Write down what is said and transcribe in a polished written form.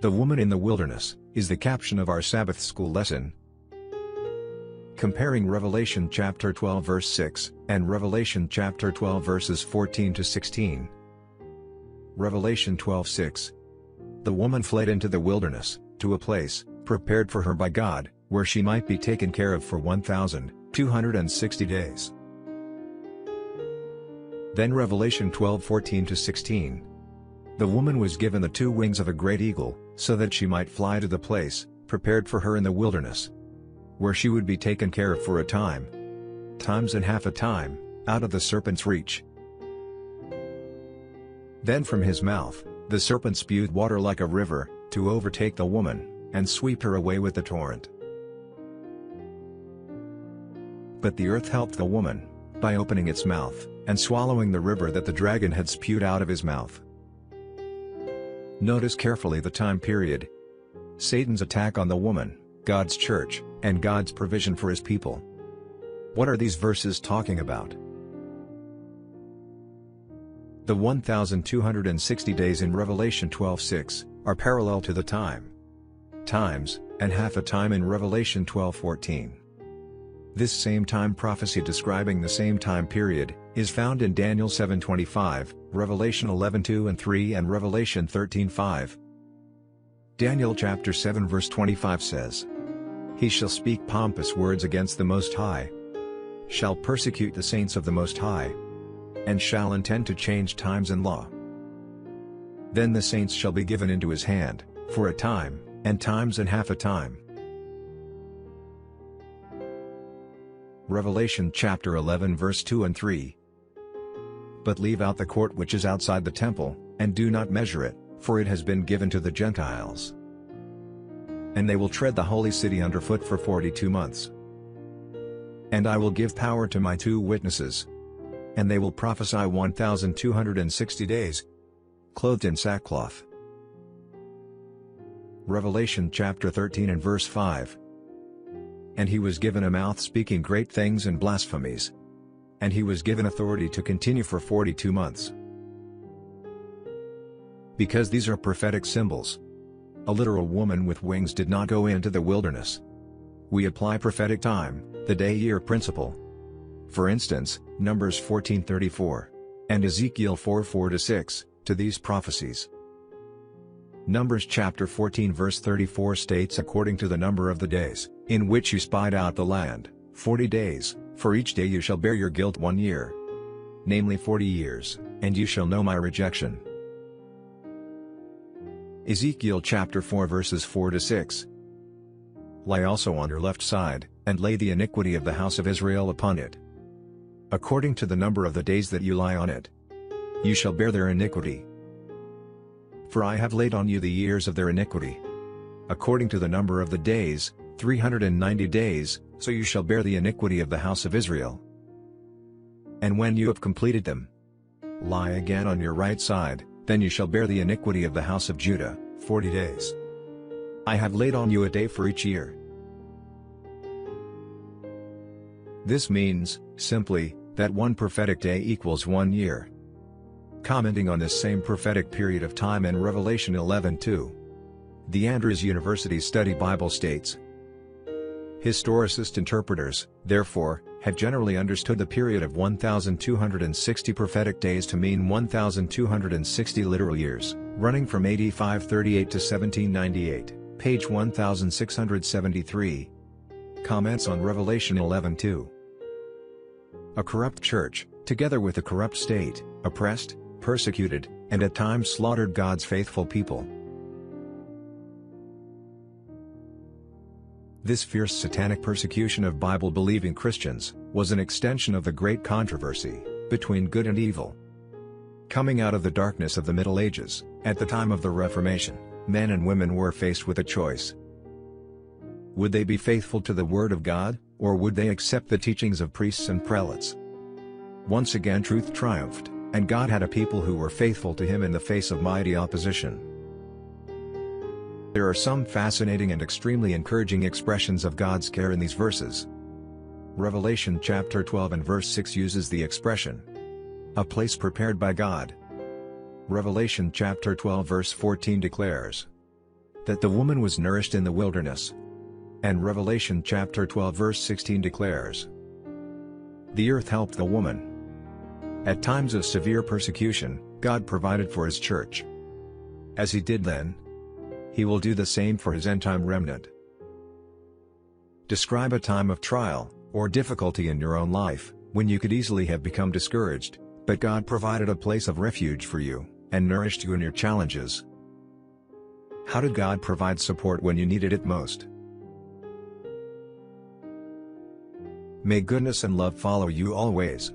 The woman in the wilderness is the caption of our Sabbath school lesson. Comparing Revelation chapter 12 verse 6 and Revelation chapter 12 verses 14 to 16. Revelation 12:6. The woman fled into the wilderness, to a place prepared for her by God, where she might be taken care of for 1,260 days. Then Revelation 12:14 to 16. The woman was given the two wings of a great eagle, so that she might fly to the place prepared for her in the wilderness, where she would be taken care of for a time, times and half a time, out of the serpent's reach. Then from his mouth, the serpent spewed water like a river, to overtake the woman, and sweep her away with the torrent. But the earth helped the woman, by opening its mouth, and swallowing the river that the dragon had spewed out of his mouth. Notice carefully the time period. Satan's attack on the woman, God's church, and God's provision for his people. What are these verses talking about? The 1,260 days in Revelation 12:6 are parallel to the times, and half a time in Revelation 12:14. This same time prophecy describing the same time period is found in Daniel 7:25, Revelation 11:2 and 3 and Revelation 13:5. Daniel chapter 7 verse 25 says, "He shall speak pompous words against the Most High, shall persecute the saints of the Most High, and shall intend to change times and law. Then the saints shall be given into his hand, for a time, and times and half a time." Revelation chapter 11 verse 2 and 3. "But leave out the court which is outside the temple, and do not measure it, for it has been given to the Gentiles. And they will tread the holy city underfoot for 42 months. And I will give power to my two witnesses. And they will prophesy 1,260 days, clothed in sackcloth." Revelation chapter 13 and verse 5. "And he was given a mouth speaking great things and blasphemies. And he was given authority to continue for 42 months. Because these are prophetic symbols, a literal woman with wings did not go into the wilderness. We apply prophetic time, the day-year principle. For instance, Numbers 14:34, and Ezekiel 4:4-6, to these prophecies. Numbers chapter 14 verse 34 states, "According to the number of the days, in which you spied out the land, 40 days, for each day you shall bear your guilt 1 year. Namely 40 years, and you shall know my rejection." Ezekiel chapter 4 verses 4-6. "Lie also on your left side, and lay the iniquity of the house of Israel upon it. According to the number of the days that you lie on it, you shall bear their iniquity. For I have laid on you the years of their iniquity. According to the number of the days, 390 days, so you shall bear the iniquity of the house of Israel. And when you have completed them, lie again on your right side, then you shall bear the iniquity of the house of Judah, 40 days. I have laid on you a day for each year." This means, simply, that one prophetic day equals 1 year. Commenting on this same prophetic period of time in Revelation 11:2, the Andrews University Study Bible states, "Historicist interpreters, therefore, have generally understood the period of 1,260 prophetic days to mean 1,260 literal years, running from AD 538 to 1798, page 1673. Comments on Revelation 11:2. A corrupt church, together with a corrupt state, oppressed, persecuted, and at times slaughtered God's faithful people. This fierce satanic persecution of Bible-believing Christians was an extension of the great controversy between good and evil. Coming out of the darkness of the Middle Ages, at the time of the Reformation, men and women were faced with a choice. Would they be faithful to the Word of God, or would they accept the teachings of priests and prelates? Once again truth triumphed, and God had a people who were faithful to Him in the face of mighty opposition. There are some fascinating and extremely encouraging expressions of God's care in these verses. Revelation chapter 12 and verse 6 uses the expression, "a place prepared by God." Revelation chapter 12 verse 14 declares, that the woman was nourished in the wilderness. And Revelation chapter 12 verse 16 declares, "The earth helped the woman." At times of severe persecution, God provided for His church. As He did then, He will do the same for His end-time remnant. Describe a time of trial or difficulty in your own life, when you could easily have become discouraged, but God provided a place of refuge for you, and nourished you in your challenges. How did God provide support when you needed it most? May goodness and love follow you always.